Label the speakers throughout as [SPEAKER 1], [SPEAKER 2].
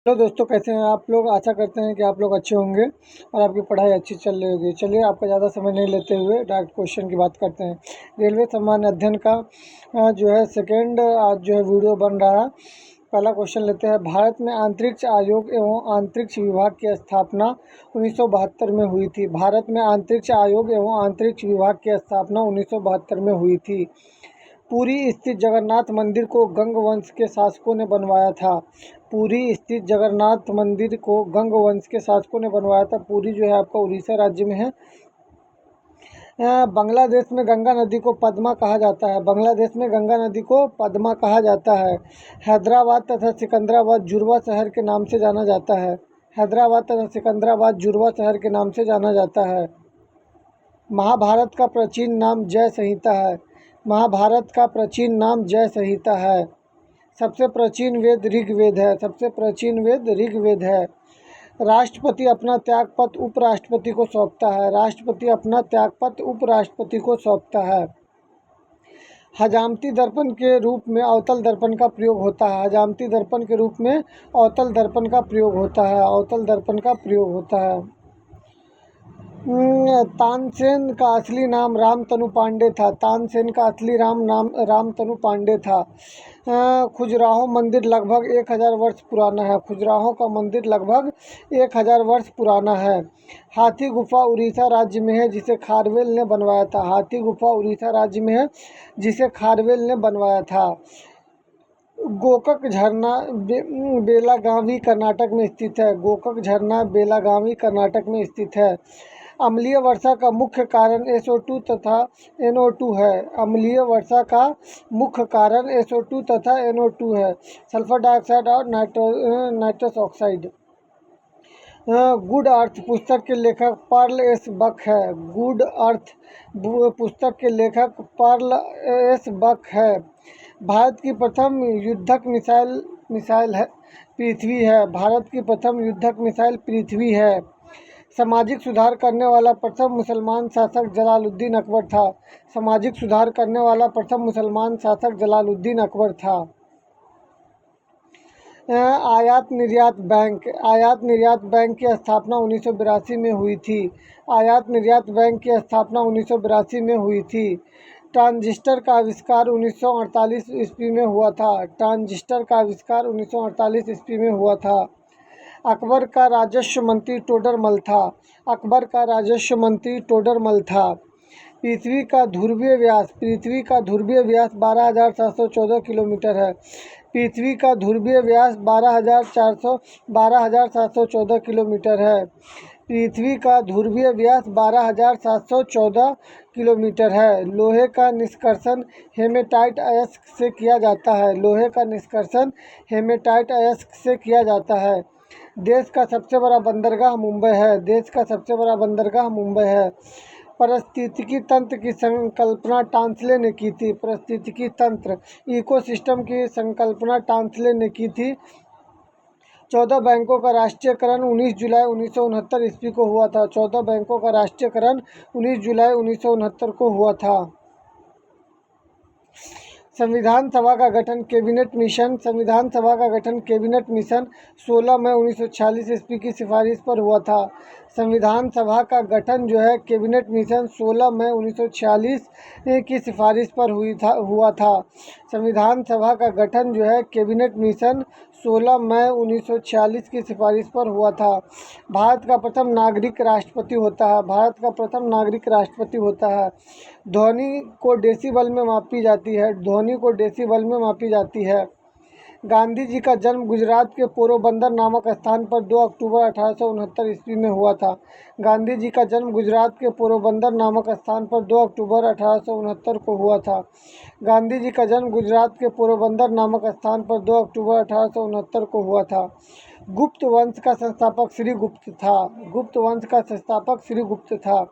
[SPEAKER 1] Hello दोस्तों, कैसे हैं आप लोग। आशा करते हैं कि आप लोग अच्छे होंगे और आपकी पढ़ाई अच्छी चल रही होगी। चलिए, आपका ज़्यादा समय नहीं लेते हुए डायरेक्ट क्वेश्चन की बात करते हैं। रेलवे सामान्य अध्ययन का जो है सेकेंड आज जो है वीडियो बन रहा है। पहला क्वेश्चन लेते हैं। भारत में अंतरिक्ष आयोग एवं अंतरिक्ष विभाग की स्थापना 1972 में हुई थी। भारत में अंतरिक्ष आयोग एवं अंतरिक्ष विभाग की स्थापना 1972 में हुई थी। पुरी स्थित जगन्नाथ मंदिर को गंग वंश के शासकों ने बनवाया था। पुरी स्थित जगन्नाथ मंदिर को गंग वंश के शासकों ने बनवाया था। पुरी जो है आपका उड़ीसा राज्य में है। बांग्लादेश में गंगा नदी को पद्मा कहा जाता है। बांग्लादेश में गंगा नदी को पद्मा कहा जाता है। हैदराबाद तथा सिकंदराबाद जुड़वा शहर के नाम से जाना जाता है। हैदराबाद तथा सिकंदराबाद जुड़वा शहर के नाम से जाना जाता है। महाभारत का प्राचीन नाम जय संहिता है। महाभारत का प्राचीन नाम जय संहिता है। सबसे प्राचीन वेद ऋग्वेद है। सबसे प्राचीन वेद ऋग्वेद है। राष्ट्रपति अपना त्यागपत्र उपराष्ट्रपति को सौंपता है। राष्ट्रपति अपना त्यागपत्र उपराष्ट्रपति को सौंपता है। हजामती दर्पण के रूप में अवतल दर्पण का प्रयोग होता है। हजामती दर्पण के रूप में अवतल दर्पण का प्रयोग होता है। अवतल दर्पण का प्रयोग होता है। तानसेन का असली नाम रामतनु पांडे था। तानसेन का असली नाम रामतनु पांडे था। खजुराहो मंदिर लगभग 1000 वर्ष पुराना है। खजुराहो का मंदिर लगभग 1000 वर्ष पुराना है। हाथी गुफा उड़ीसा राज्य में है, जिसे खारवेल ने बनवाया था। हाथी गुफा उड़ीसा राज्य में है, जिसे खारवेल ने बनवाया था। गोकक झरना बेलागावी कर्नाटक में स्थित है। गोकक झरना बेलागावी कर्नाटक में स्थित है। अम्लीय वर्षा का मुख्य कारण SO2 तथा NO2 है। अम्लीय वर्षा का मुख्य कारण SO2 तथा NO2 है। सल्फर डाइऑक्साइड और नाइट्रस ऑक्साइड। गुड अर्थ पुस्तक के लेखक पर्ल एस बक है। गुड अर्थ पुस्तक के लेखक पर्ल एस बक है। भारत की प्रथम युद्धक मिसाइल है पृथ्वी है। भारत की प्रथम युद्धक मिसाइल पृथ्वी है। सामाजिक सुधार करने वाला प्रथम मुसलमान शासक जलालुद्दीन अकबर था। सामाजिक सुधार करने वाला प्रथम मुसलमान शासक जलालुद्दीन अकबर था। आयात निर्यात बैंक की स्थापना 1982 में हुई थी। आयात निर्यात बैंक की स्थापना 1982 में हुई थी। ट्रांजिस्टर का आविष्कार 1948 ईस्वी में हुआ था। ट्रांजिस्टर का आविष्कार 1948 ईस्वी में हुआ था। अकबर का राजस्व मंत्री टोडरमल था। अकबर का राजस्व मंत्री टोडरमल था। पृथ्वी का ध्रुवीय व्यास 12,714 किलोमीटर है। पृथ्वी का ध्रुवीय व्यास 12,714 किलोमीटर है। पृथ्वी का ध्रुवीय व्यास 12,714 किलोमीटर है। लोहे का निष्कर्षण हेमेटाइट अयस्क से किया जाता है। लोहे का निष्कर्षण हेमेटाइट अयस्क से किया जाता है। देश का सबसे बड़ा बंदरगाह मुंबई है। देश का सबसे बड़ा बंदरगाह मुंबई है। पारिस्थितिकी तंत्र की संकल्पना टांसले ने की थी। पारिस्थितिकी तंत्र इकोसिस्टम की संकल्पना टांसले ने की थी। 14 बैंकों का राष्ट्रीयकरण 19 जुलाई 1969 ईस्वी को हुआ था। 14 बैंकों का राष्ट्रीयकरण 19 जुलाई 1969 को हुआ था। संविधान सभा का गठन कैबिनेट मिशन 16 मई 1946 ईस्वी की सिफारिश पर हुआ था। संविधान सभा का गठन जो है कैबिनेट मिशन 16 मई 1946 की सिफारिश पर हुआ था। संविधान सभा का गठन जो है कैबिनेट मिशन 16 मई 1946 की सिफारिश पर हुआ था। भारत का प्रथम नागरिक राष्ट्रपति होता है। भारत का प्रथम नागरिक राष्ट्रपति होता है। ध्वनि को डेसिबल में मापी जाती है। ध्वनि को डेसिबल में मापी जाती है। गांधी जी का जन्म गुजरात के पोरबंदर नामक स्थान पर 2 अक्टूबर 1869 ईस्वी में हुआ था। गांधी जी का जन्म गुजरात के पोरबंदर नामक स्थान पर 2 अक्टूबर 1869 को हुआ था। गांधी जी का जन्म गुजरात के पोरबंदर नामक स्थान पर 2 अक्टूबर 1869 को हुआ था। गुप्त वंश का संस्थापक श्रीगुप्त था। गुप्त वंश का संस्थापक श्रीगुप्त था।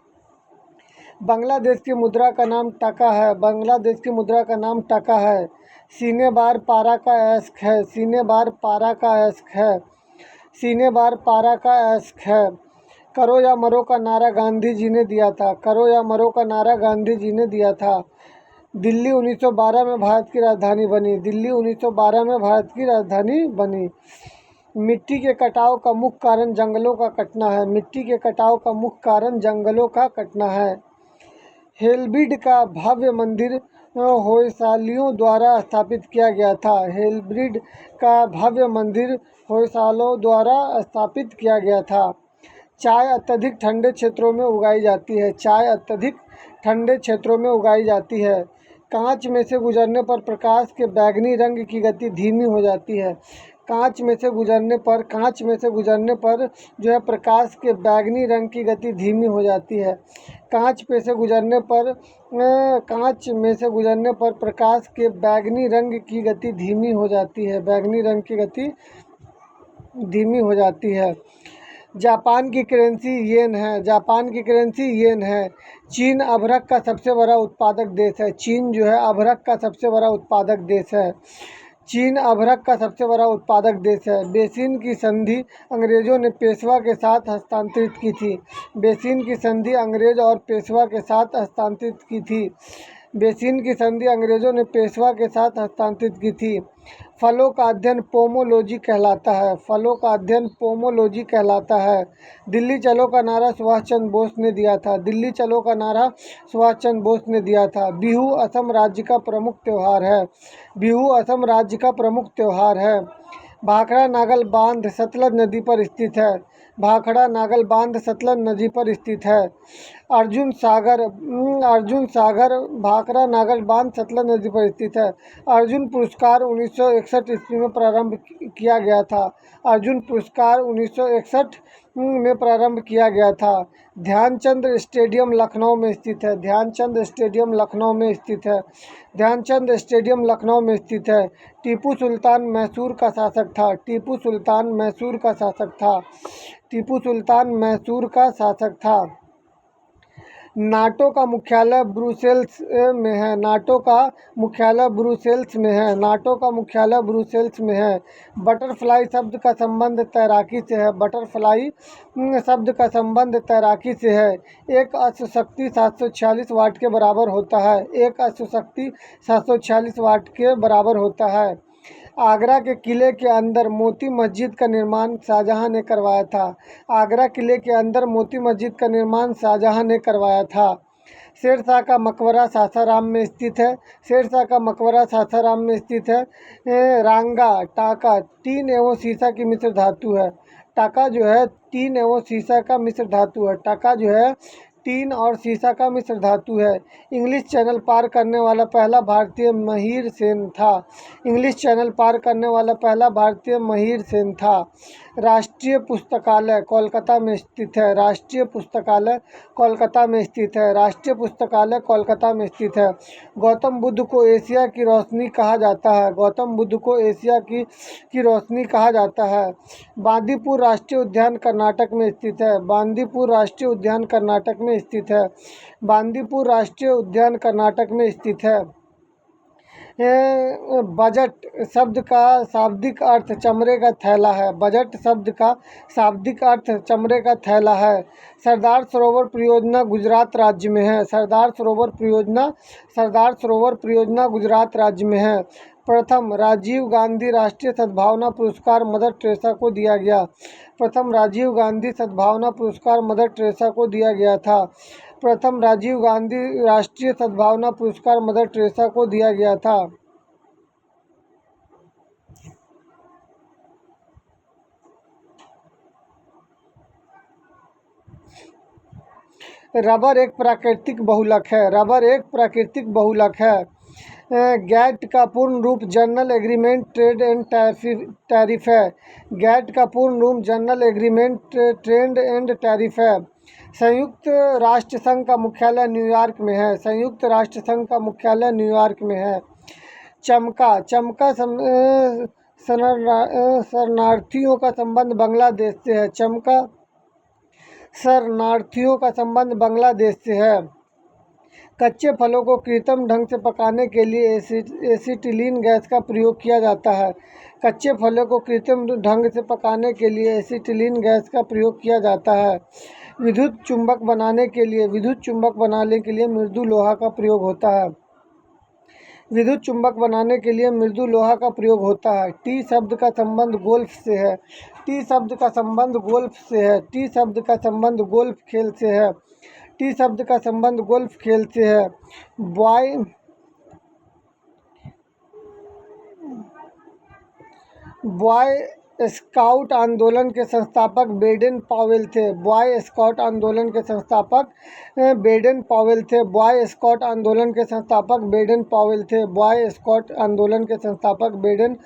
[SPEAKER 1] बांग्लादेश की मुद्रा का नाम टका है। बांग्लादेश की मुद्रा का नाम टका है। सीने बार पारा का अयस्क है। सीने बार पारा का अयस्क है। सीने बार पारा का अयस्क है। करो या मरो का नारा गांधी जी ने दिया था। करो या मरो का नारा गांधी जी ने दिया था। दिल्ली 1912 में भारत की राजधानी बनी। दिल्ली 1912 में भारत की राजधानी बनी। मिट्टी के कटाव का मुख्य कारण जंगलों का कटना है। मिट्टी के कटाव का मुख्य कारण जंगलों का कटना है। हेल्ब्रिड का भव्य मंदिर होयसालियों द्वारा स्थापित किया गया था। हेल्ब्रिड का भव्य मंदिर होयसालों द्वारा स्थापित किया गया था। चाय अत्यधिक ठंडे क्षेत्रों में उगाई जाती है। चाय अत्यधिक ठंडे क्षेत्रों में उगाई जाती है। कांच में से गुजरने पर प्रकाश के बैंगनी रंग की गति धीमी हो जाती है। कांच में से गुजरने पर जो है प्रकाश के बैंगनी रंग की गति धीमी हो जाती है। कांच में से गुजरने पर प्रकाश के बैंगनी रंग की गति धीमी हो जाती है। बैंगनी रंग की गति धीमी हो जाती है। जापान की करेंसी येन है। जापान की करेंसी येन है। चीन अभ्रक का सबसे बड़ा उत्पादक देश है। चीन जो है अभ्रक का सबसे बड़ा उत्पादक देश है। चीन अभ्रक का सबसे बड़ा उत्पादक देश है। बेसिन की संधि अंग्रेजों ने पेशवा के साथ हस्तांतरित की थी। बेसिन की संधि अंग्रेज और पेशवा के साथ हस्तांतरित की थी। बेसिन की संधि अंग्रेजों ने पेशवा के साथ हस्तांतरित की थी। फलों का अध्ययन पोमोलॉजी कहलाता है। फलों का अध्ययन पोमोलॉजी कहलाता है। दिल्ली चलो का नारा सुभाष चंद्र बोस ने दिया था। दिल्ली चलो का नारा सुभाष चंद्र बोस ने दिया था। बिहू असम राज्य का प्रमुख त्यौहार है। बिहू असम राज्य का प्रमुख त्यौहार है। भाखड़ा नागल बांध सतलज नदी पर स्थित है। भाखड़ा नागल बांध सतलज नदी पर स्थित है। अर्जुन सागर भाखड़ा नागल बांध सतलज नदी पर स्थित है। अर्जुन पुरस्कार 1961 ईस्वी में प्रारंभ किया गया था। अर्जुन पुरस्कार 1961 में प्रारंभ किया गया था। ध्यानचंद स्टेडियम लखनऊ में स्थित है। ध्यानचंद स्टेडियम लखनऊ में स्थित है। ध्यानचंद स्टेडियम लखनऊ में स्थित है। टीपू सुल्तान मैसूर का शासक था। टीपू सुल्तान मैसूर का शासक था। टीपू सुल्तान मैसूर का शासक था। नाटो का मुख्यालय ब्रुसेल्स में है। नाटो का मुख्यालय ब्रुसेल्स में है। नाटो का मुख्यालय ब्रुसेल्स में है। बटरफ्लाई शब्द का संबंध तैराकी से है। बटरफ्लाई शब्द का संबंध तैराकी से है। एक अश्वशक्ति 746 वाट के बराबर होता है। एक अश्वशक्ति 746 वाट के बराबर होता है। आगरा के किले के अंदर मोती मस्जिद का निर्माण शाहजहां ने करवाया था। आगरा किले के अंदर मोती मस्जिद का निर्माण शाहजहां ने करवाया था। शेरशाह का मकबरा सासाराम में स्थित है। शेरशाह का मकबरा सासाराम में स्थित है। रांगा टाका टीन एवं सीसा की मिश्र धातु है। टाका जो है टीन एवं सीसा का मिश्र धातु है। टाका जो है टीन और सीसा का मिश्र धातु है। इंग्लिश चैनल पार करने वाला पहला भारतीय महिर सेन था। इंग्लिश चैनल पार करने वाला पहला भारतीय महिर सेन था। राष्ट्रीय पुस्तकालय कोलकाता में स्थित है। राष्ट्रीय पुस्तकालय कोलकाता में स्थित है। राष्ट्रीय पुस्तकालय कोलकाता में स्थित है। गौतम बुद्ध को एशिया की रोशनी कहा जाता है। गौतम बुद्ध को एशिया की रोशनी कहा जाता है। बांदीपुर राष्ट्रीय उद्यान कर्नाटक में स्थित है। बांदीपुर राष्ट्रीय उद्यान कर्नाटक में स्थित है। बांदीपुर राष्ट्रीय उद्यान कर्नाटक में स्थित है। बजट शब्द का शाब्दिक अर्थ चमड़े का थैला है। बजट शब्द का शाब्दिक अर्थ चमड़े का थैला है। सरदार सरोवर परियोजना गुजरात राज्य में है। सरदार सरोवर परियोजना गुजरात राज्य में है। प्रथम राजीव गांधी राष्ट्रीय सद्भावना पुरस्कार मदर टेरेसा को दिया गया। प्रथम राजीव गांधी सद्भावना पुरस्कार मदर टेरेसा को दिया गया था। प्रथम राजीव गांधी राष्ट्रीय सद्भावना पुरस्कार मदर टेरेसा को दिया गया था। रबर एक प्राकृतिक बहुलक है। रबर एक प्राकृतिक बहुलक है। गैट का पूर्ण रूप general agreement trade and tariff है। गैट का पूर्ण रूप general agreement trade and tariff है। संयुक्त राष्ट्र संघ का मुख्यालय न्यूयॉर्क में है। संयुक्त राष्ट्र संघ का मुख्यालय न्यूयॉर्क में है। चमका शरणार्थियों का संबंध बांग्लादेश से है। चमका शरणार्थियों का संबंध बांग्लादेश से है। कच्चे फलों को कृत्रिम ढंग से पकाने के लिए एसिटिलीन गैस का प्रयोग किया जाता है। कच्चे फलों को कृत्रिम ढंग से पकाने के लिए एसिटिलीन गैस का प्रयोग किया जाता है। विद्युत चुंबक बनाने के लिए मृदु लोहा का प्रयोग होता है। विद्युत चुंबक बनाने के लिए मृदु लोहा का प्रयोग होता है। टी शब्द का संबंध गोल्फ से है। टी शब्द का संबंध गोल्फ से है। टी शब्द का संबंध गोल्फ खेल से है। टी शब्द का संबंध गोल्फ खेल से है। बॉय स्काउट आंदोलन के संस्थापक बेडन पावेल थे। बॉय स्काउट आंदोलन के संस्थापक बेडन पावेल थे। बॉय स्काउट आंदोलन के संस्थापक बेडन पावेल थे। बॉय स्काउट आंदोलन के संस्थापक बेडन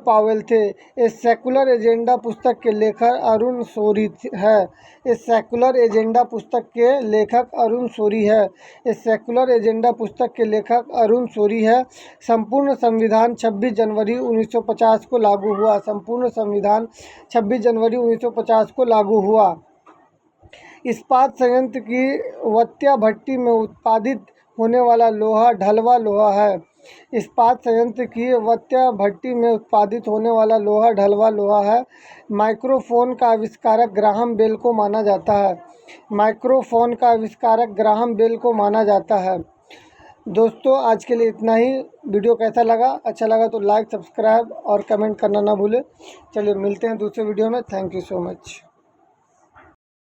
[SPEAKER 1] पावेल थे। इस सेकुलर एजेंडा पुस्तक के लेखक अरुण शौरी है। इस सेकुलर एजेंडा पुस्तक के लेखक अरुण शौरी है। इस सेकुलर एजेंडा पुस्तक के लेखक अरुण शौरी है। संपूर्ण संविधान 26 जनवरी 1950 को लागू हुआ। संपूर्ण संविधान 26 जनवरी 1950 को लागू हुआ। इस्पात संयंत्र की वत्या भट्टी में उत्पादित होने वाला लोहा ढलवा लोहा है। इस्पात संयंत्र की वत्या भट्टी में उत्पादित होने वाला लोहा ढलवा लोहा है। माइक्रोफोन का आविष्कारक ग्राहम बेल को माना जाता है। माइक्रोफोन का आविष्कारक ग्राहम बेल को माना जाता है। दोस्तों आज के लिए इतना ही। वीडियो कैसा लगा? अच्छा लगा तो लाइक, सब्सक्राइब और कमेंट करना ना भूलें। चलिए मिलते हैं दूसरे वीडियो में। Thank you so much.